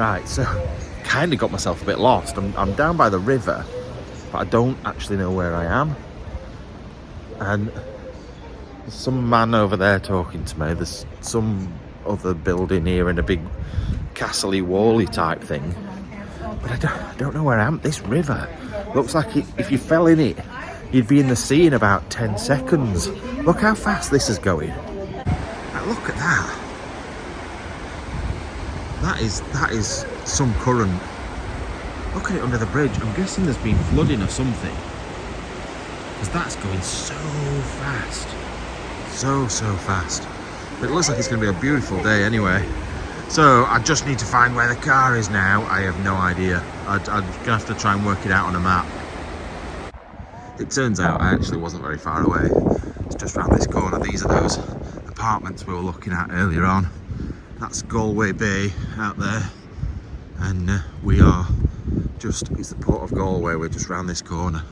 Right, so kind of got myself a bit lost. I'm down by the river, but I don't actually know where I am. And there's some man over there talking to me. There's some other building here and a big castle-y, wall-y type thing. But I don't know where I am. This river looks like if you fell in it, you'd be in the sea in about 10 seconds. Look how fast this is going. Now, look at that. That is some current. Look at it under the bridge. I'm guessing there's been flooding or something. Because that's going so fast. So fast. But it looks like it's going to be a beautiful day anyway. So I just need to find where the car is now. I have no idea. I'm going to have to try and work it out on a map. It turns out I actually wasn't very far away. It's just round this corner. These are those apartments we were looking at earlier on. That's Galway Bay out there. And we are just, it's the port of Galway. We're just round this corner.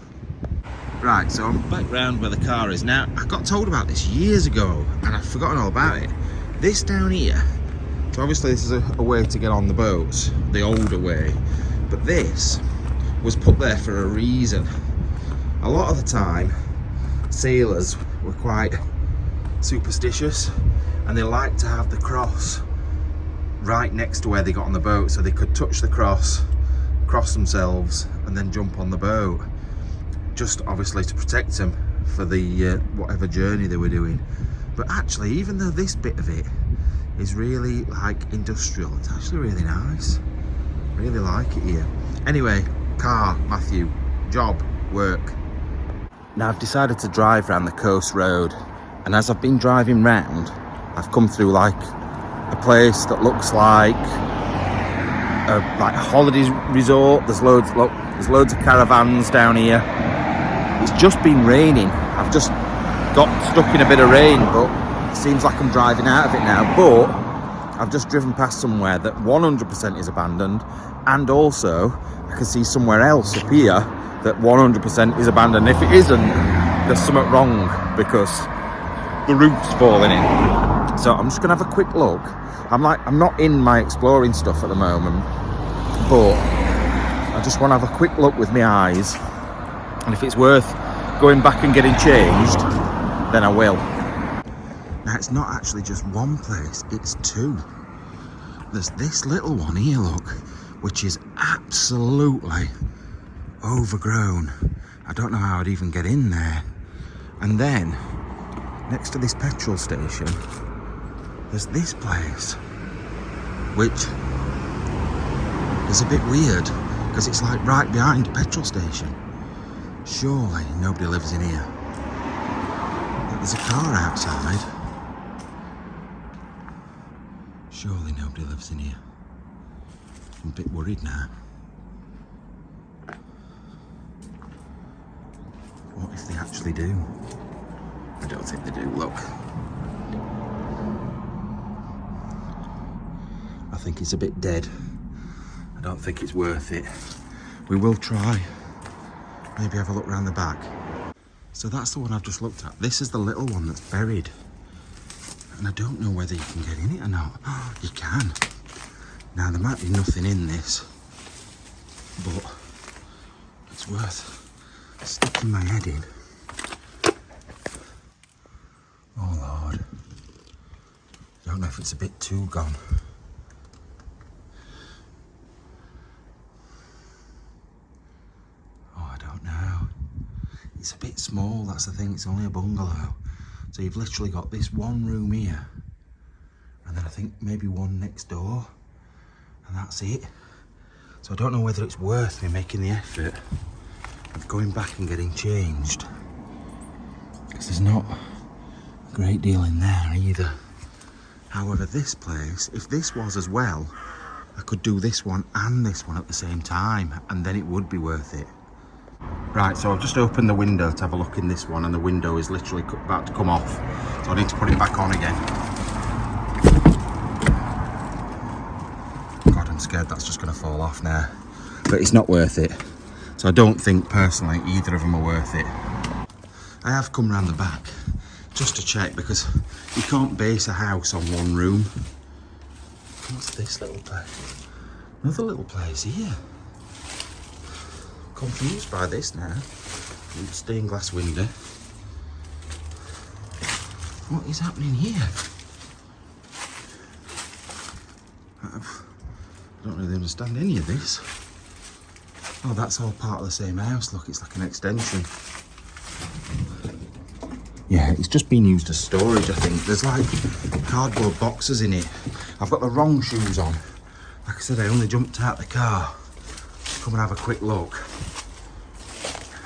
Right, so I'm back round where the car is. Now, I got told about this years ago and I've forgotten all about it. This down here, so obviously this is a way to get on the boats, the older way. But this was put there for a reason. A lot of the time, sailors were quite superstitious and they liked to have the cross right next to where they got on the boat so they could touch the cross themselves and then jump on the boat, just obviously to protect them for the whatever journey they were doing. But actually, even though this bit of it is really like industrial, it's actually really nice. Really like it here. Anyway, car, Matthew, job, work. Now I've decided to drive around the coast road, and as I've been driving round, I've come through like a place that looks like a holidays resort. There's loads of caravans down here. It's just been raining. I've just got stuck in a bit of rain, but it seems like I'm driving out of it now. But I've just driven past somewhere that 100% is abandoned, and also I can see somewhere else up here that 100% is abandoned. If it isn't, there's something wrong because the roof's falling in. So I'm just gonna have a quick look. I'm not in my exploring stuff at the moment, but I just want to have a quick look with my eyes, and if it's worth going back and getting changed, then I will. Now it's not actually just one place, it's two. There's this little one here, look, which is absolutely overgrown. I don't know how I'd even get in there. And then next to this petrol station, there's this place, which is a bit weird because it's like right behind a petrol station. Surely nobody lives in here. There's a car outside. Surely nobody lives in here. I'm a bit worried now. What if they actually do? I don't think they do, look. I think it's a bit dead. I don't think it's worth it. We will try. Maybe have a look around the back. So that's the one I've just looked at. This is the little one that's buried. And I don't know whether you can get in it or not. Oh, you can. Now there might be nothing in this, but it's worth sticking my head in. Oh Lord. I don't know if it's a bit too gone. It's a bit small, that's the thing, it's only a bungalow. So you've literally got this one room here, and then I think maybe one next door, and that's it. So I don't know whether it's worth me making the effort of going back and getting changed, because there's not a great deal in there either. However, this place, if this was as well, I could do this one and this one at the same time, and then it would be worth it. Right, so I've just opened the window to have a look in this one, and the window is literally about to come off, so I need to put it back on again. God, I'm scared that's just going to fall off now. But it's not worth it. So I don't think, personally, either of them are worth it. I have come round the back just to check, because you can't base a house on one room. What's this little place? Another little place here. Confused by this now. Stained glass window. What is happening here? I don't really understand any of this. Oh, that's all part of the same house. Look, it's like an extension. Yeah, it's just been used as storage, I think. There's like cardboard boxes in it. I've got the wrong shoes on. Like I said, I only jumped out the car to come and have a quick look.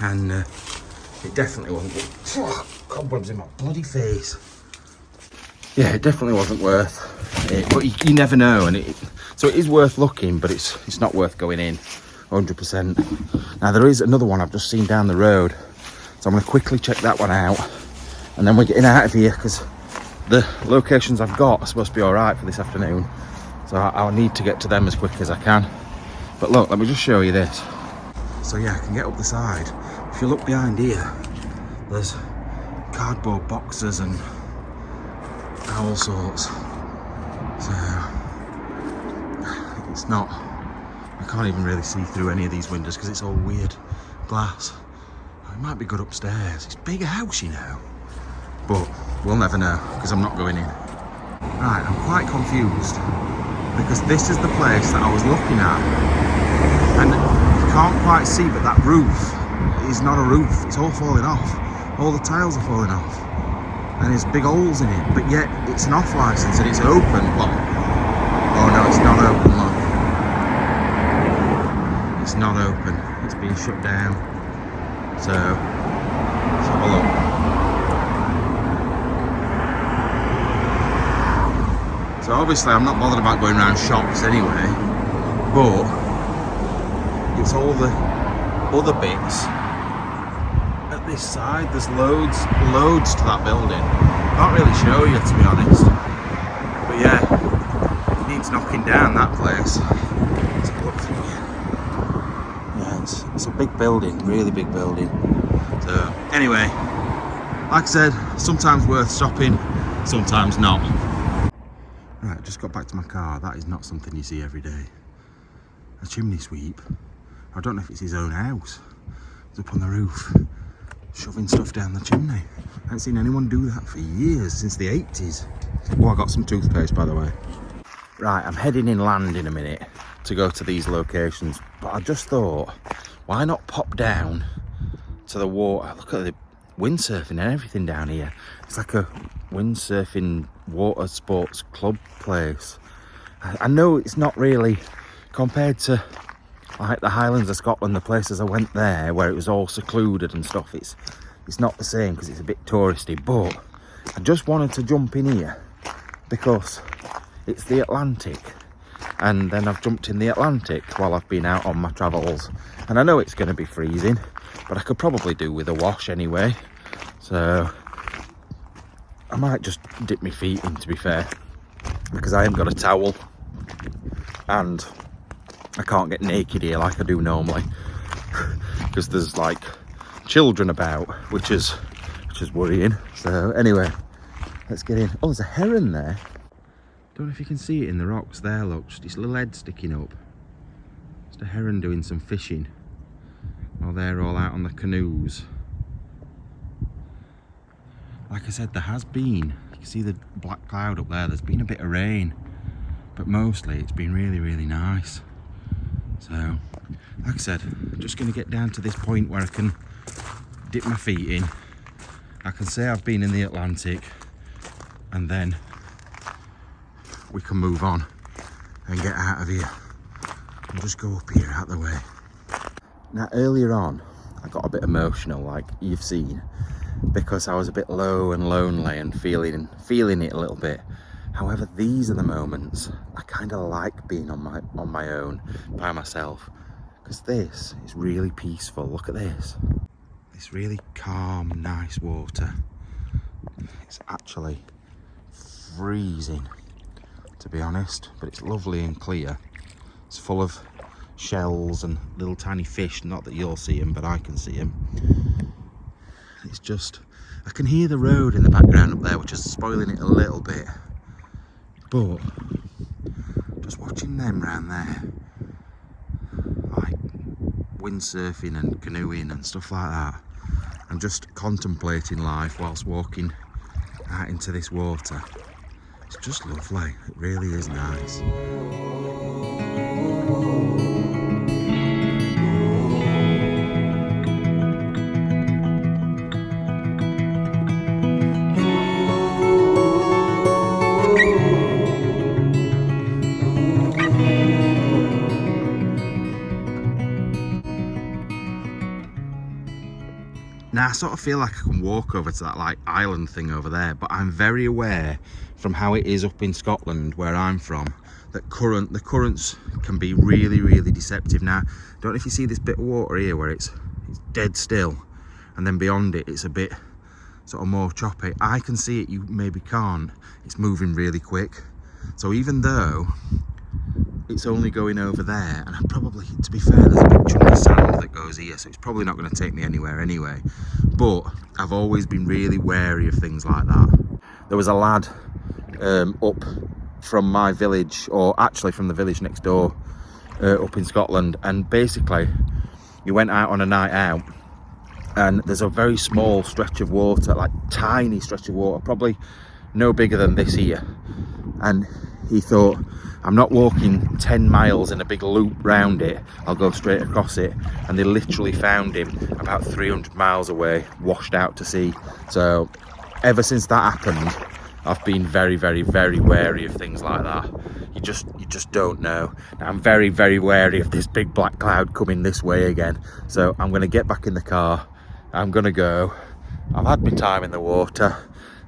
And it definitely wasn't. Cobwebs in my bloody face. Yeah, it definitely wasn't worth it, but you never know. So it is worth looking, but it's not worth going in 100%. Now there is another one I've just seen down the road, so I'm going to quickly check that one out, and then we're getting out of here because the locations I've got are supposed to be all right for this afternoon, so I'll need to get to them as quick as I can. But look, let me just show you this. So yeah, I can get up the side. If you look behind here, there's cardboard boxes and all sorts. So it's not, I can't even really see through any of these windows because it's all weird glass. It might be good upstairs. It's a big house, you know, but we'll never know because I'm not going in. Right, I'm quite confused because this is the place that I was looking at, and you can't quite see, but that roof is not a roof. It's all falling off. All the tiles are falling off. And there's big holes in it, but yet it's an off license and it's open. Look. Oh no, it's not open, look. It's not open. It's been shut down. So, let's have a look. So obviously I'm not bothered about going around shops anyway, but it's all the other bits. This side, there's loads to that building. Can't really show you, to be honest, but yeah, it needs knocking down, that place. Let's have a look through here. Yeah, it's a big building, really big building. So anyway, like I said, sometimes worth stopping, sometimes not. Right, just got back to my car. That is not something you see every day. A chimney sweep. I don't know if it's his own house. It's up on the roof, shoving stuff down the chimney. I haven't seen anyone do that for years, since the 80s. Oh, I got some toothpaste, by the way. Right, I'm heading inland in a minute to go to these locations, but I just thought, why not pop down to the water? Look at the windsurfing and everything down here. It's like a windsurfing water sports club place. I know it's not really, compared to like the Highlands of Scotland, the places I went there where it was all secluded and stuff, it's not the same because it's a bit touristy, but I just wanted to jump in here because it's the Atlantic, and then I've jumped in the Atlantic while I've been out on my travels, and I know it's going to be freezing, but I could probably do with a wash anyway, so I might just dip my feet in, to be fair, because I haven't got a towel and I can't get naked here like I do normally because there's like children about, which is worrying. So anyway, let's get in. Oh, there's a heron there. Don't know if you can see it in the rocks there. Look, just its little head sticking up. Just a heron doing some fishing while they're all out on the canoes. Like I said, there has been, you can see the black cloud up there, there's been a bit of rain, but mostly it's been really, really nice. So, like I said, I'm just going to get down to this point where I can dip my feet in. I can say I've been in the Atlantic, and then we can move on and get out of here. I'll just go up here out the way. Now, earlier on, I got a bit emotional, like you've seen, because I was a bit low and lonely and feeling it a little bit. However, these are the moments I kind of like being on my own, by myself, because this is really peaceful. Look at this. This really calm, nice water. It's actually freezing, to be honest, but it's lovely and clear. It's full of shells and little tiny fish, not that you'll see them, but I can see them. It's just, I can hear the road in the background up there, which is spoiling it a little bit. But just watching them round there, windsurfing and canoeing and stuff like that. I'm just contemplating life whilst walking out into this water. It's just lovely, it really is nice. Now I sort of feel like I can walk over to that like island thing over there, but I'm very aware from how it is up in Scotland where I'm from that the currents can be really deceptive. Now I don't know if you see this bit of water here where it's dead still, and then beyond it it's a bit sort of more choppy. I can see it, you maybe can't. It's moving really quick, so even though it's only going over there, and I probably, to be fair, there's a big chunk of sand that goes here, so it's probably not going to take me anywhere anyway, but I've always been really wary of things like that. There was a lad up from my village, or actually from the village next door, up in Scotland, and basically you went out on a night out and there's a very small stretch of water, like tiny stretch of water, probably no bigger than this here, and he thought, I'm not walking 10 miles in a big loop round it, I'll go straight across it. And they literally found him about 300 miles away, washed out to sea. So ever since that happened, I've been very wary of things like that. You just don't know. Now, I'm very wary of this big black cloud coming this way again. So I'm gonna get back in the car, I'm gonna go. I've had my time in the water,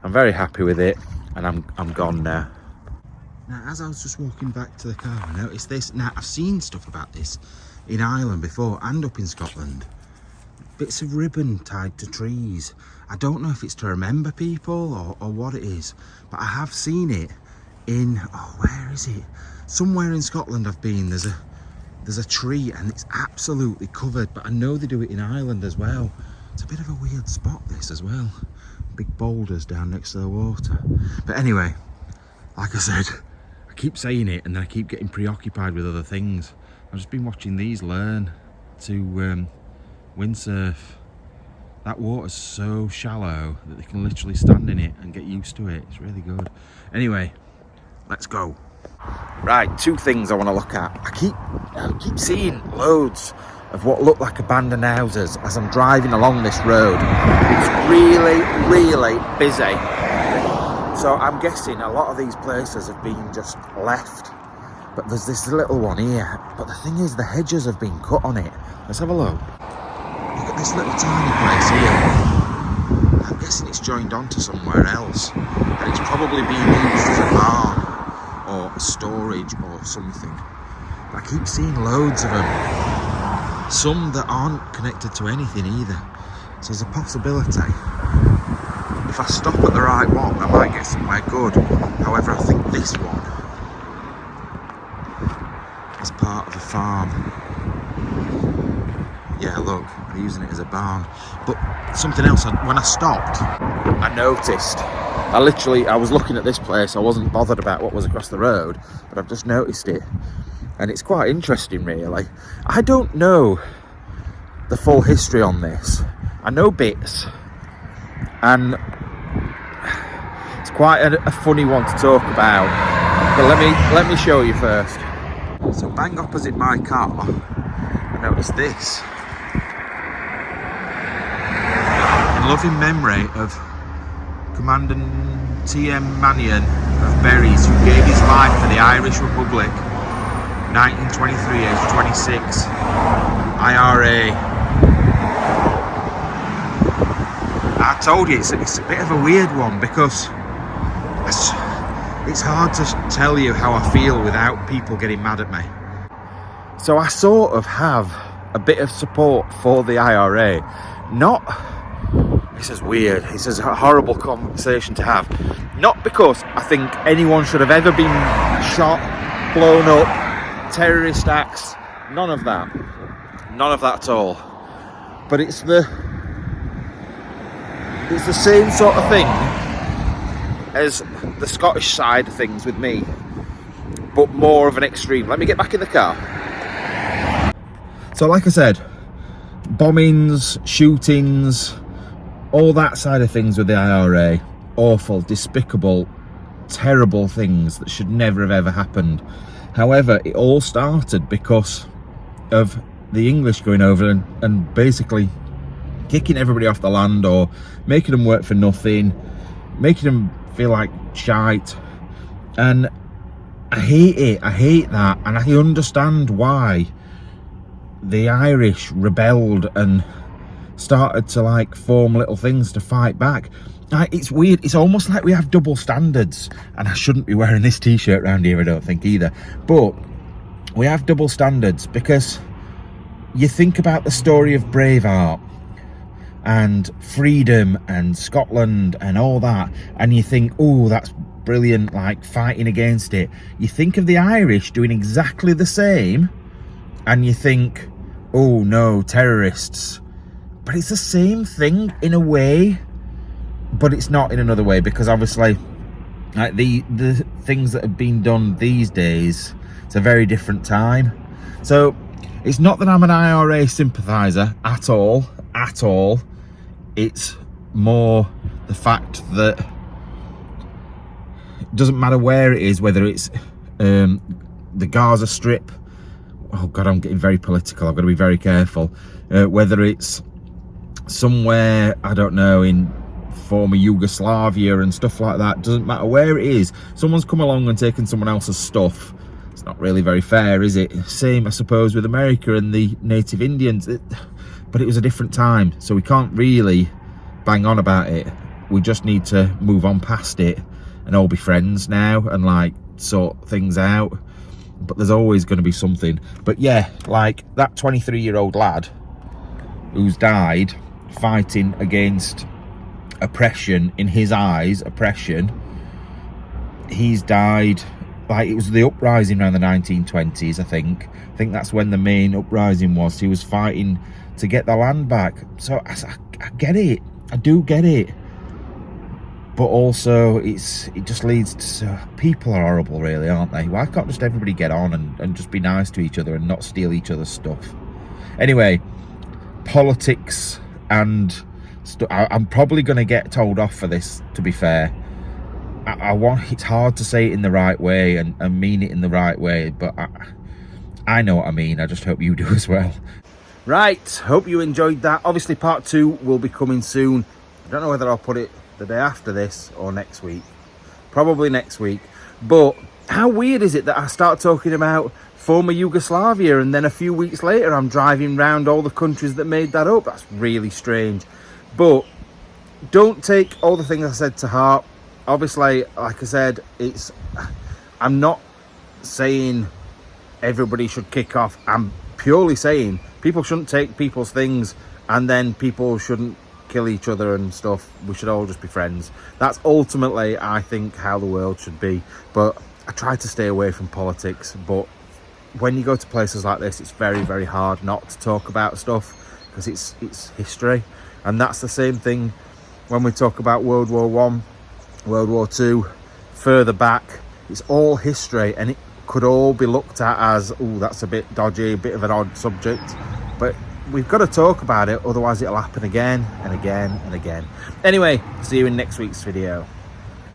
I'm very happy with it, and I'm gone now. Now, as I was just walking back to the car, I noticed this. Now, I've seen stuff about this in Ireland before and up in Scotland. Bits of ribbon tied to trees. I don't know if it's to remember people or what it is, but I have seen it in, oh, where is it? Somewhere in Scotland I've been, there's a tree and it's absolutely covered, but I know they do it in Ireland as well. It's a bit of a weird spot, this as well. Big boulders down next to the water. But anyway, like I said, keep saying it and then I keep getting preoccupied with other things. I've just been watching these learn to windsurf. That water's so shallow that they can literally stand in it and get used to it. It's really good. Anyway, let's go. Right, two things I want to look at. I keep seeing loads of what look like abandoned houses as I'm driving along this road. It's really busy. So I'm guessing a lot of these places have been just left. But there's this little one here. But the thing is, the hedges have been cut on it. Let's have a look. Look at this little tiny place here. I'm guessing it's joined onto somewhere else. And it's probably being used as a barn or a storage or something. But I keep seeing loads of them. Some that aren't connected to anything either. So there's a possibility. If I stop at the right one, I might get somewhere good. However, I think this one is part of a farm. Yeah, look, they're using it as a barn. But something else, when I stopped, I noticed. I was looking at this place, I wasn't bothered about what was across the road, but I've just noticed it. And it's quite interesting, really. I don't know the full history on this. I know bits. And it's quite a funny one to talk about, but let me show you first. So bang opposite my car, I noticed this. In loving memory of Commandant T.M. Mannion of Berries, who gave his life for the Irish Republic, 1923, age 26, IRA. I told you, it's a bit of a weird one because it's hard to tell you how I feel without people getting mad at me. So I sort of have a bit of support for the IRA. This is weird, this is a horrible conversation to have. Not because I think anyone should have ever been shot, blown up, terrorist acts, none of that at all. But it's the same sort of thing as the Scottish side of things with me, but more of an extreme. Let me get back in the car. So like I said, bombings, shootings, all that side of things with the IRA, awful, despicable, terrible things that should never have ever happened. However, it all started because of the English going over and basically kicking everybody off the land, or making them work for nothing, making them feel like shite. And I hate it. I hate that. And I understand why the Irish rebelled and started to like form little things to fight back. It's weird. It's almost like we have double standards, and I shouldn't be wearing this t-shirt around here, I don't think either, but we have double standards because you think about the story of Braveheart and freedom and Scotland and all that, and you think, oh, that's brilliant, like fighting against it. You think of the Irish doing exactly the same and you think, oh no, terrorists. But it's the same thing in a way, but it's not in another way, because obviously like the things that have been done these days, it's a very different time. So it's not that I'm an IRA sympathiser at all. It's more the fact that it doesn't matter where it is, whether it's the Gaza Strip, oh god, I'm getting very political, I've got to be very careful, whether it's somewhere, I don't know, in former Yugoslavia and stuff like that, doesn't matter where it is, someone's come along and taken someone else's stuff. It's not really very fair, is it? Same, I suppose, with America and the native Indians, but it was a different time, so we can't really bang on about it. We just need to move on past it and all be friends now and like sort things out. But there's always going to be something. But yeah, like that 23-year-old lad who's died fighting against oppression, in his eyes, oppression. He's died, like, it was the uprising around the 1920s, I think that's when the main uprising was. He was fighting to get the land back. So I get it, I do get it, but also it just leads to, people are horrible really, aren't they? Why can't just everybody get on and just be nice to each other and not steal each other's stuff? Anyway, politics and I'm probably going to get told off for this, to be fair. It's hard to say it in the right way and mean it in the right way, but I know what I mean. I just hope you do as well. Right, hope you enjoyed that. Obviously part 2 will be coming soon. I don't know whether I'll put it the day after this or next week. Probably next week. But how weird is it that I start talking about former Yugoslavia and then a few weeks later I'm driving around all the countries that made that up? That's really strange. But don't take all the things I said to heart. Obviously, like I said, I'm not saying everybody should kick off. I'm purely saying people shouldn't take people's things, and then people shouldn't kill each other and stuff. We should all just be friends. That's ultimately, I think, how the world should be. But I try to stay away from politics. But when you go to places like this, it's very, very hard not to talk about stuff, because it's history. And that's the same thing when we talk about World War I, World War II, further back. It's all history, and it could all be looked at as, oh, that's a bit dodgy, a bit of an odd subject. But we've got to talk about it, otherwise it'll happen again and again and again. Anyway, see you in next week's video.